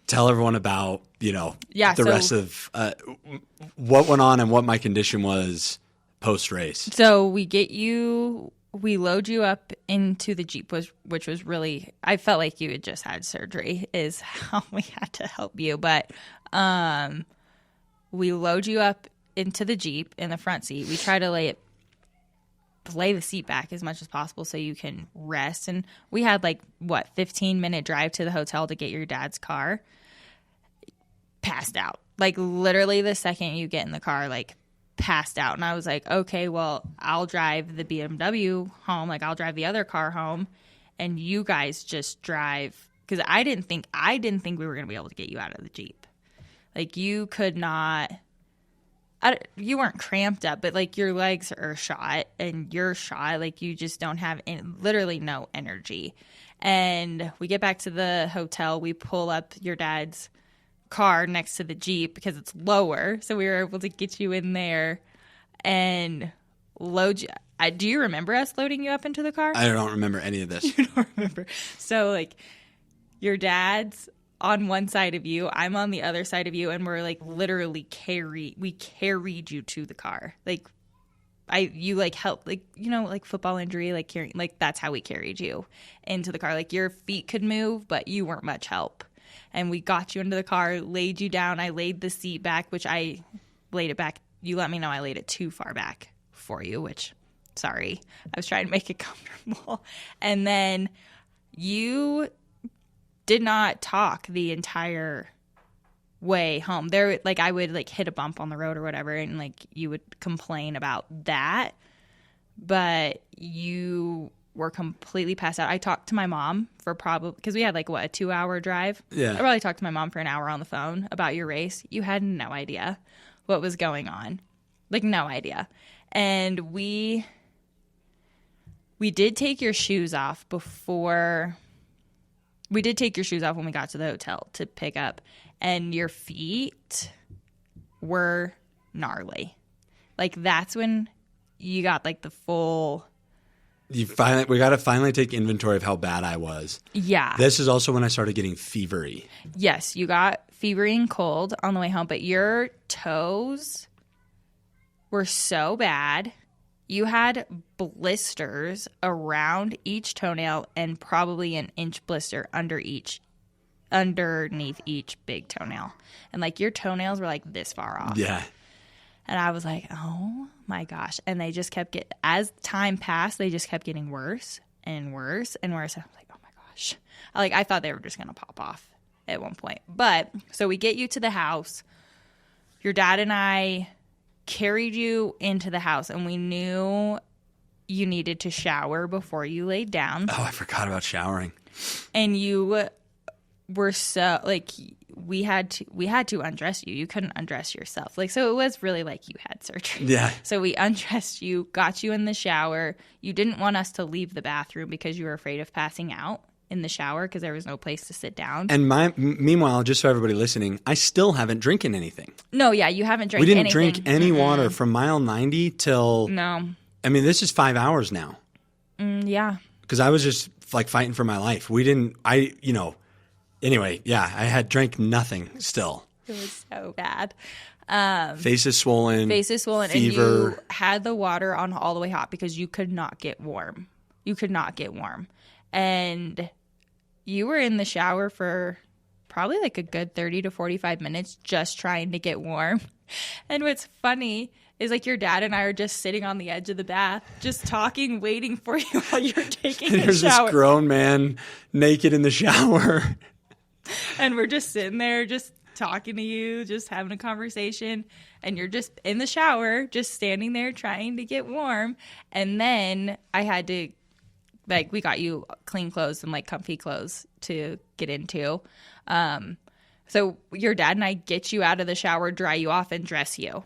Tell everyone about, you know, the rest of what went on and what my condition was post-race. So we get you we load you up into the Jeep, which was really, I felt like you had just had surgery is how we had to help you. But we load you up into the Jeep in the front seat. We try to lay the seat back as much as possible so you can rest. And we had 15-minute drive to the hotel to get your dad's car. Passed out. Literally the second you get in the car, passed out. And I was like, okay, well, I'll drive the BMW home. I'll drive the other car home, and you guys just drive, because I didn't think we were going to be able to get you out of the Jeep. You could not. You weren't cramped up, but your legs are shot, and you're shot. You just don't have literally no energy. And we get back to the hotel. We pull up your dad's car next to the Jeep because it's lower, so we were able to get you in there and load you. Do you remember us loading you up into the car? I don't remember any of this. You don't remember. So your dad's on one side of you, I'm on the other side of you, and we're literally we carried you to the car. You helped, football injury, carrying, that's how we carried you into the car. Your feet could move, but you weren't much help. And we got you into the car, laid you down. I laid the seat back, which I laid it back. You let me know I laid it too far back for you, which, sorry. I was trying to make it comfortable. And then you did not talk the entire way home. There, I would, hit a bump on the road or whatever, and, you would complain about that. But you were completely passed out. I talked to my mom for probably, because we had a 2-hour drive. Yeah. I probably talked to my mom for an hour on the phone about your race. You had no idea what was going on. No idea. And we did take your shoes off when we got to the hotel to pick up, and your feet were gnarly. That's when you got the full. We got to finally take inventory of how bad I was. Yeah. This is also when I started getting fevery. Yes, you got fevery and cold on the way home, but your toes were so bad. You had blisters around each toenail and probably an inch blister underneath each big toenail. And your toenails were this far off. Yeah. And I was like, oh my gosh. And they just kept as time passed, they just kept getting worse and worse and worse. I was like, oh my gosh. I thought they were just going to pop off at one point. But so we get you to the house. Your dad and I carried you into the house, and we knew you needed to shower before you laid down. Oh, I forgot about showering. And you were so we had to undress you. You couldn't undress yourself. So it was really you had surgery. Yeah. So we undressed you, got you in the shower. You didn't want us to leave the bathroom because you were afraid of passing out in the shower because there was no place to sit down. And meanwhile, just so everybody listening, I still haven't drinking anything. No, yeah, you haven't drank anything. We anything. didn't drink any water from mile 90 till... No. I mean, this is 5 hours now. Yeah. Because I was just fighting for my life. Anyway, yeah, I had drank nothing still. It was so bad. Face is swollen. Fever. And you had the water on all the way hot because you could not get warm. And you were in the shower for probably a good 30 to 45 minutes just trying to get warm. And what's funny is your dad and I are just sitting on the edge of the bath, just talking, waiting for you while you're taking a shower. There's this grown man naked in the shower. And we're just sitting there, just talking to you, just having a conversation. And you're just in the shower, just standing there trying to get warm. And then I had to, we got you clean clothes and comfy clothes to get into. So your dad and I get you out of the shower, dry you off, and dress you.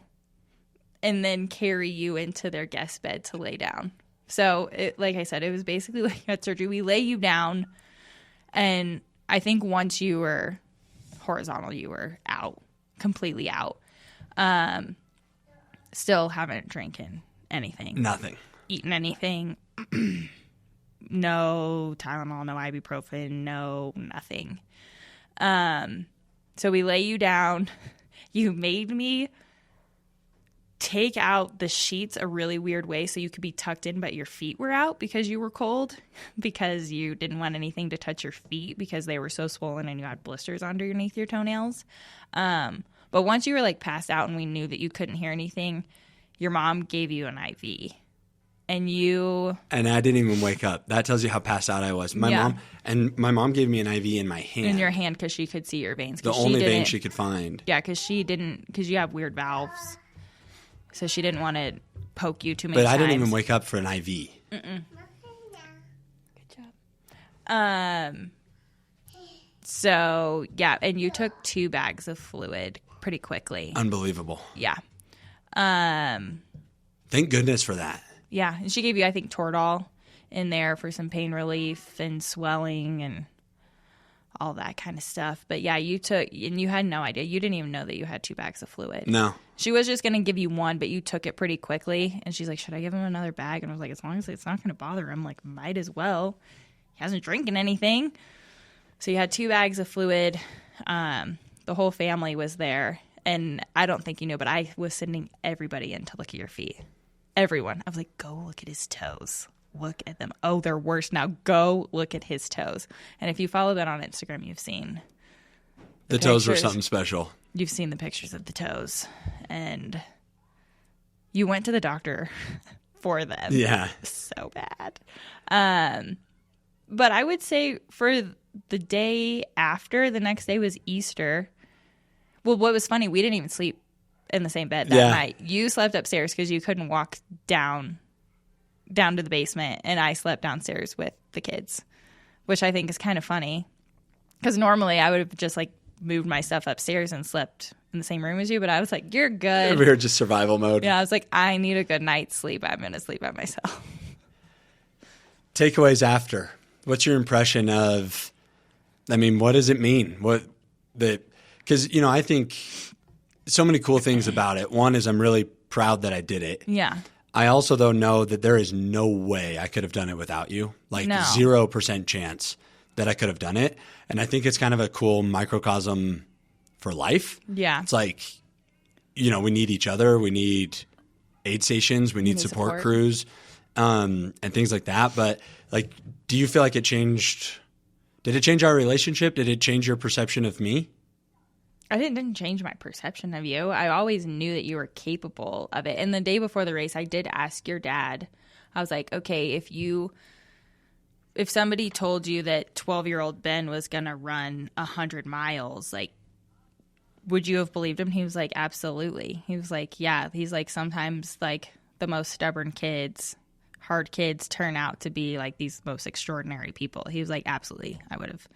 And then carry you into their guest bed to lay down. So, like I said, it was basically like you had surgery. We lay you down, and I think once you were horizontal, you were out, completely out. Still haven't drinking anything. Nothing. Eaten anything. No Tylenol, no ibuprofen, no nothing. So we lay you down. You made me take out the sheets a really weird way so you could be tucked in but your feet were out because you were cold, because you didn't want anything to touch your feet because they were so swollen and you had blisters underneath your toenails. But once you were like passed out and we knew that you couldn't hear anything, your mom gave you an IV. And I didn't even wake up. That tells you how passed out I was. My mom gave me an IV in my hand. In your hand, because she could see your veins. The only vein she could find. Yeah, because you have weird valves. So she didn't want to poke you too many times. But I didn't even wake up for an IV. Mm-mm. Good job. So, yeah, and you took 2 bags of fluid pretty quickly. Unbelievable. Yeah. Thank goodness for that. Yeah, and she gave you, I think, Toradol in there for some pain relief and swelling and all that kind of stuff. But yeah, you took, and you had no idea. You didn't even know that you had 2 bags of fluid. No. She was just going to give you 1, but you took it pretty quickly. And she's like, should I give him another bag? And I was like, as long as it's not going to bother him, like, might as well. He hasn't drinking anything. So you had 2 bags of fluid. The whole family was there. And I don't think you know, but I was sending everybody in to look at your feet. Everyone. I was like, go look at his toes. Look at them. Oh, they're worse now. Go look at his toes. And if you follow that on Instagram, you've seen the toes were something special. You've seen the pictures of the toes. And you went to the doctor for them. Yeah. So bad. But I would say for the day after, the next day was Easter. Well, what was funny, we didn't even sleep in the same bed that night. You slept upstairs because you couldn't walk down to the basement, and I slept downstairs with the kids, which I think is kind of funny because normally I would have just like moved my stuff upstairs and slept in the same room as you, but I was like, you're good. We were just survival mode. Yeah, I was like, I need a good night's sleep. I'm going to sleep by myself. Takeaways after. What's your impression of, I mean, what does it mean? Because, I think so many cool things about it. One is I'm really proud that I did it. Yeah. I also, though, know that there is no way I could have done it without you. Like, No. 0% chance that I could have done it. And I think it's kind of a cool microcosm for life. Yeah. It's like, we need each other. We need aid stations. We need support crews and things like that. But, like, do you feel like did it change our relationship? Did it change your perception of me? I didn't change my perception of you. I always knew that you were capable of it. And the day before the race, I did ask your dad. I was like, okay, if somebody told you that 12-year-old Ben was going to run 100 miles, like, would you have believed him? He was like, absolutely. He was like, yeah. He's like, sometimes, like, the most stubborn kids, hard kids turn out to be, like, these most extraordinary people. He was like, absolutely. I would have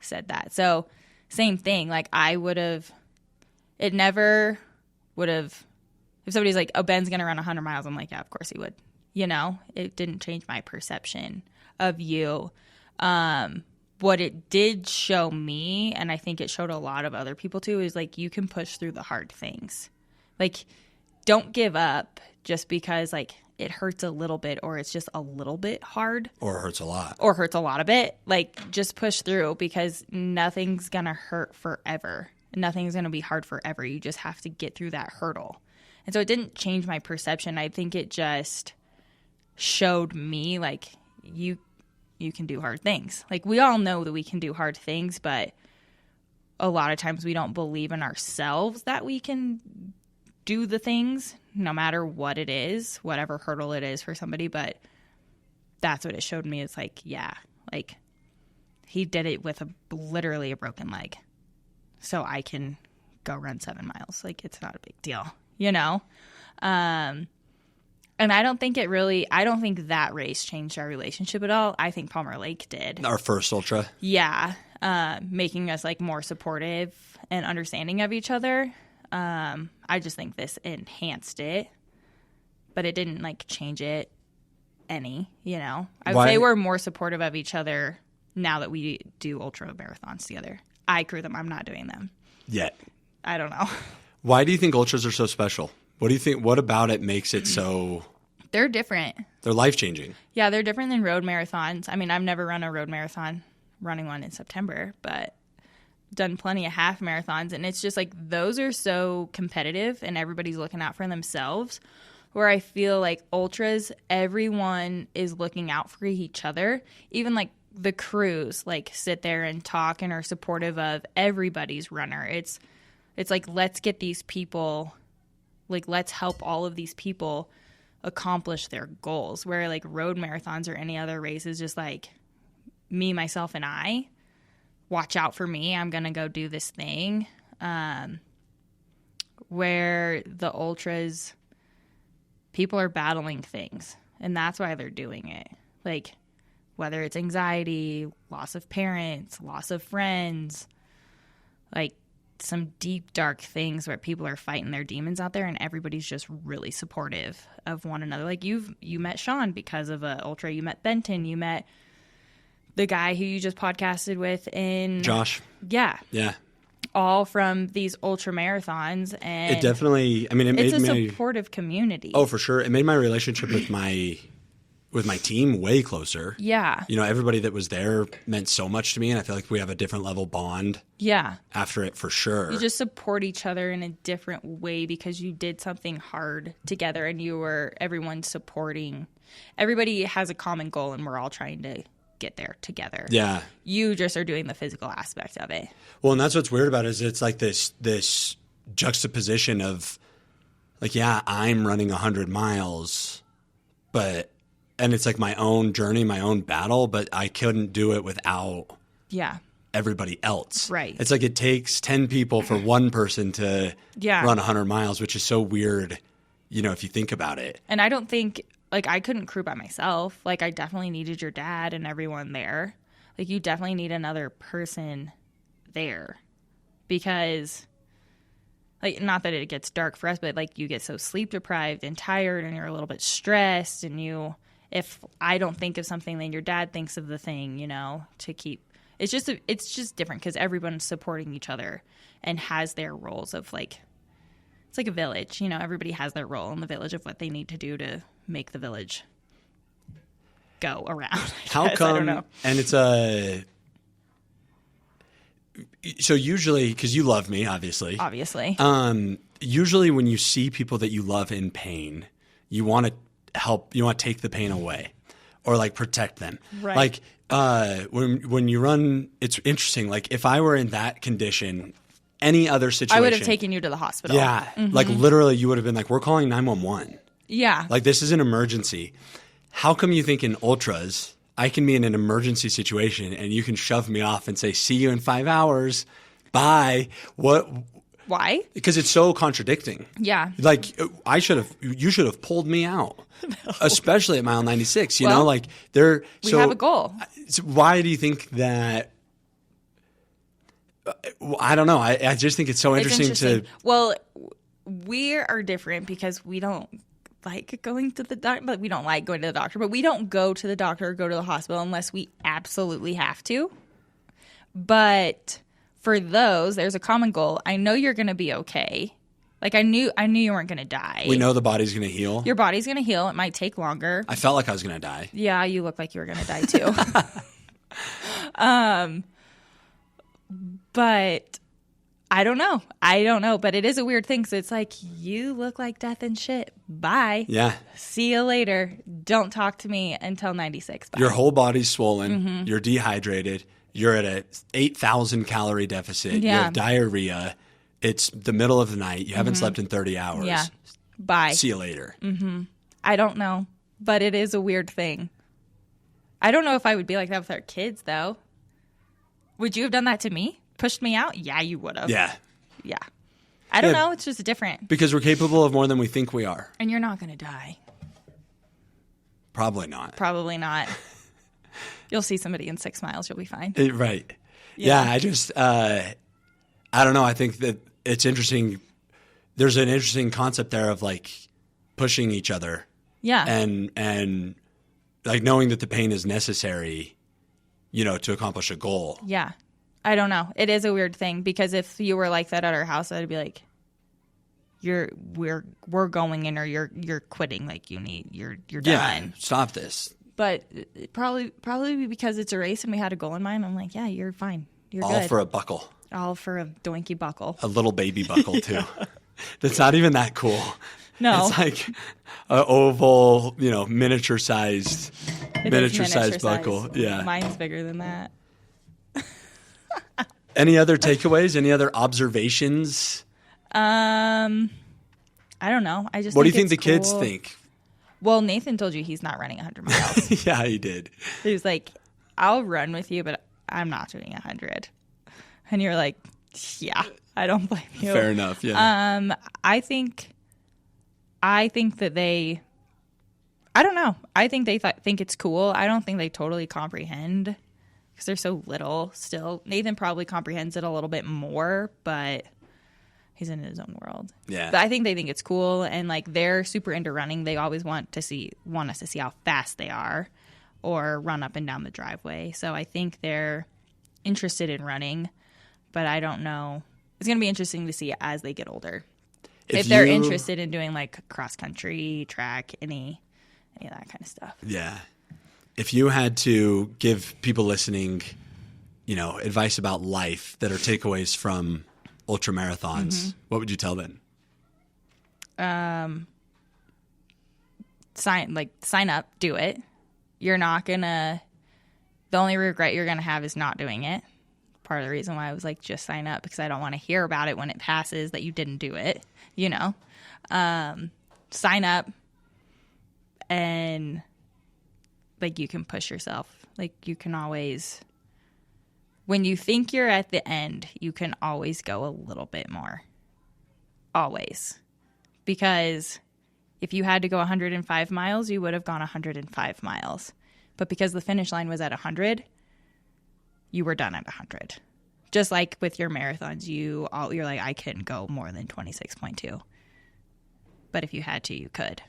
said that. So same thing. Like, it never would have, if somebody's like, oh, Ben's going to run 100 miles, I'm like, yeah, of course he would. It didn't change my perception of you. What it did show me, and I think it showed a lot of other people too, is like, you can push through the hard things. Like, don't give up just because like it hurts a little bit or it's just a little bit hard. Or it hurts a lot. Or hurts a lot of it. Like, just push through because nothing's going to hurt forever. Nothing's going to be hard forever. You just have to get through that hurdle. And so it didn't change my perception. I think it just showed me, like, you can do hard things. Like, we all know that we can do hard things, but a lot of times we don't believe in ourselves that we can do the things, no matter what it is, whatever hurdle it is for somebody. But that's what it showed me. It's like, yeah, like, he did it with literally a broken leg. So I can go run 7 miles. Like, it's not a big deal, And I don't think that race changed our relationship at all. I think Palmer Lake did. Our first ultra. Yeah. Making us like more supportive and understanding of each other. I just think this enhanced it, but it didn't like change it any, I would say we're more supportive of each other now that we do ultra marathons together. I crew them. I'm not doing them yet. I don't know. Why do you think ultras are so special? What do you think? What about it makes it so? They're different. They're life-changing. Yeah, they're different than road marathons. I mean, I've never run a road marathon, running one in September, but done plenty of half marathons, and it's just like those are so competitive and everybody's looking out for themselves, where I feel like ultras, everyone is looking out for each other. Even like the crews like sit there and talk and are supportive of everybody's runner. It's like, let's get these people, like, let's help all of these people accomplish their goals, where like road marathons or any other race is just like me, myself, and I. Watch out for me. I'm going to go do this thing. Where the ultras, people are battling things, and that's why they're doing it. Like, whether it's anxiety, loss of parents, loss of friends, like some deep, dark things where people are fighting their demons out there, and everybody's just really supportive of one another. Like, you met Sean because of a ultra. You met Benton. You met the guy who you just podcasted with in Josh. Yeah. Yeah. All from these ultra marathons, and It definitely, I mean, it's a supportive community. Oh, for sure. It made my relationship with my team way closer. Yeah. You know, everybody that was there meant so much to me, and I feel like we have a different level bond. Yeah. After it, for sure. You just support each other in a different way because you did something hard together, and everyone supporting. Everybody has a common goal, and we're all trying to get there together. Yeah. You just are doing the physical aspect of it. Well, and that's what's weird about it, is it's like this juxtaposition of like, yeah, I'm running 100 miles, and it's like my own journey, my own battle, but I couldn't do it without everybody else. Right. It's like it takes 10 people for one person to run 100 miles, which is so weird, you know, if you think about it. And I don't think, like, I couldn't crew by myself. Like, I definitely needed your dad and everyone there. Like, you definitely need another person there because, like, not that it gets dark for us, but, like, you get so sleep deprived and tired and you're a little bit stressed, and if I don't think of something, then your dad thinks of the thing, you know, to keep. It's just different because everyone's supporting each other and has their roles of, like, it's like a village, you know, everybody has their role in the village of what they need to do to make the village go around. How come? I don't know. And it's so usually, because you love me, obviously. Usually when you see people that you love in pain, you want to help, you want to take the pain away or like protect them. Right. Like when you run, it's interesting. Like if I were in that condition, any other situation, I would have taken you to the hospital. Yeah. Mm-hmm. Like literally you would have been like, we're calling 911. Yeah. Like this is an emergency. How come you think in ultras, I can be in an emergency situation and you can shove me off and say, see you in 5 hours. Bye. What? Why? Because it's so contradicting. Yeah. Like you should have pulled me out, especially at mile 96. You know, like we have a goal. So why do you think that? I don't know. I just think it's so interesting to. Well, we are different because we don't like going to the doctor, but we don't like going to the doctor, but we don't go to the doctor or go to the hospital unless we absolutely have to. But for those, there's a common goal. I know you're going to be okay. Like I knew you weren't going to die. We know the body's going to heal. Your body's going to heal. It might take longer. I felt like I was going to die. Yeah, you look like you were going to die too. But I don't know. But it is a weird thing. So it's like, you look like death and shit. Bye. Yeah. See you later. Don't talk to me until 96. Bye. Your whole body's swollen. Mm-hmm. You're dehydrated. You're at a 8,000 calorie deficit. Yeah. You have diarrhea. It's the middle of the night. You haven't slept in 30 hours. Yeah. Bye. See you later. Mm-hmm. I don't know. But it is a weird thing. I don't know if I would be like that with our kids, though. Would you have done that to me? Pushed me out? Yeah, you would have. Yeah. Yeah. I don't know. It's just different. Because we're capable of more than we think we are. And you're not going to die. Probably not. Probably not. You'll see somebody in 6 miles. You'll be fine. Right. Yeah, I just, I don't know. I think that it's interesting. There's an interesting concept there of like pushing each other. Yeah. And like knowing that the pain is necessary, you know, to accomplish a goal. Yeah. I don't know. It is a weird thing because if you were like that at our house, I'd be like, we're going in, or you're quitting. Like you're done. Stop this. But probably because it's a race and we had a goal in mind. I'm like, yeah, you're fine. You're all good. for a buckle. All for a doinky buckle. A little baby buckle, too. That's not even that cool. No. It's like an oval, miniature-sized buckle. Yeah. Mine's bigger than that. Any other takeaways? Any other observations? I don't know. What do you think the kids think? Well, Nathan told you he's not running 100 miles. Yeah, he did. He was like, I'll run with you, but I'm not doing 100. And you're like, yeah, I don't blame you. Fair enough, yeah. I think that they, I don't know. I think they think it's cool. I don't think they totally comprehend because they're so little still. Nathan probably comprehends it a little bit more, but he's in his own world. Yeah. But I think they think it's cool, and like they're super into running. They always want us to see how fast they are or run up and down the driveway. So I think they're interested in running, but I don't know. It's going to be interesting to see as they get older. If they're interested in doing like cross country, track, any of that kind of stuff. Yeah. If you had to give people listening, advice about life that are takeaways from ultra marathons, what would you tell them? Sign up, do it. You're not gonna. The only regret you're gonna have is not doing it. Part of the reason why I was like, just sign up, because I don't want to hear about it when it passes that you didn't do it. Sign up, and like you can push yourself. Like you can always, when you think you're at the end, you can always go a little bit more. Always. Because if you had to go 105 miles, you would have gone 105 miles. But because the finish line was at 100, you were done at 100. Just like with your marathons, you're like, I couldn't go more than 26.2. But if you had to, you could.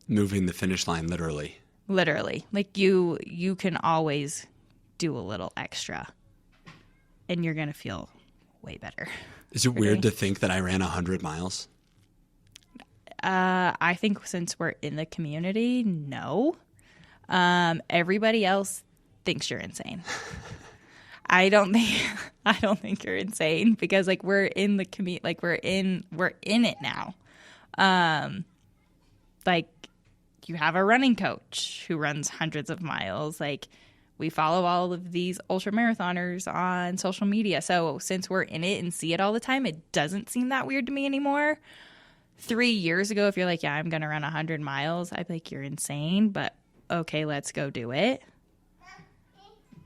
Moving the finish line, literally. Literally. Like you can always do a little extra. And you're going to feel way better. Is it weird to think that I ran 100 miles? I think since we're in the community, no. Everybody else thinks you're insane. I don't think you're insane because like we're in the like we're in it now. Like you have a running coach who runs hundreds of miles. Like we follow all of these ultra marathoners on social media. So since we're in it and see it all the time, it doesn't seem that weird to me anymore. 3 years ago, if you're like, yeah, I'm going to run 100 miles, I'd be like, you're insane, but okay, let's go do it.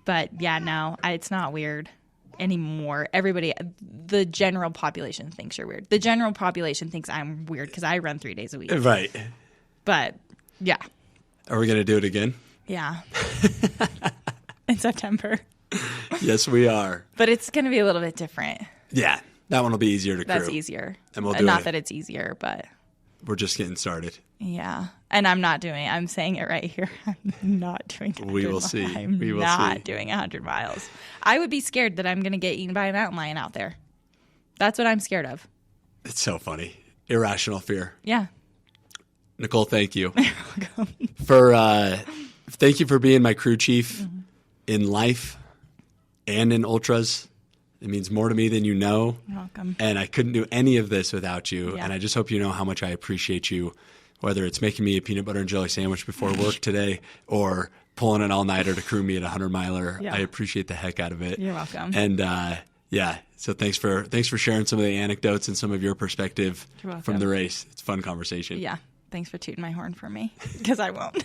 But yeah, no, it's not weird anymore. The general population thinks you're weird. The general population thinks I'm weird because I run 3 days a week. Right. But yeah. Are we going to do it again? Yeah. In September. Yes, we are. But it's going to be a little bit different. Yeah. That one will be easier to crew. That's easier. And we'll do Not it. that it's easier, but We're just getting started. yeah. And I'm saying it right here. I'm not doing 100 We will see. I'm We will not see. doing 100 miles. I would be scared that I'm going to get eaten by a mountain lion out there. That's what I'm scared of. It's so funny. Irrational fear. Yeah. Nicole, thank you. Thank you for being my crew chief in life and in ultras. It means more to me than you know. You're welcome. And I couldn't do any of this without you. Yeah. And I just hope you know how much I appreciate you, whether it's making me a peanut butter and jelly sandwich before work today or pulling an all-nighter to crew me at a 100-miler. Yeah. I appreciate the heck out of it. You're welcome. And yeah, so thanks for sharing some of the anecdotes and some of your perspective You're welcome. from the race. It's a fun conversation. Yeah. Thanks for tooting my horn for me because I won't.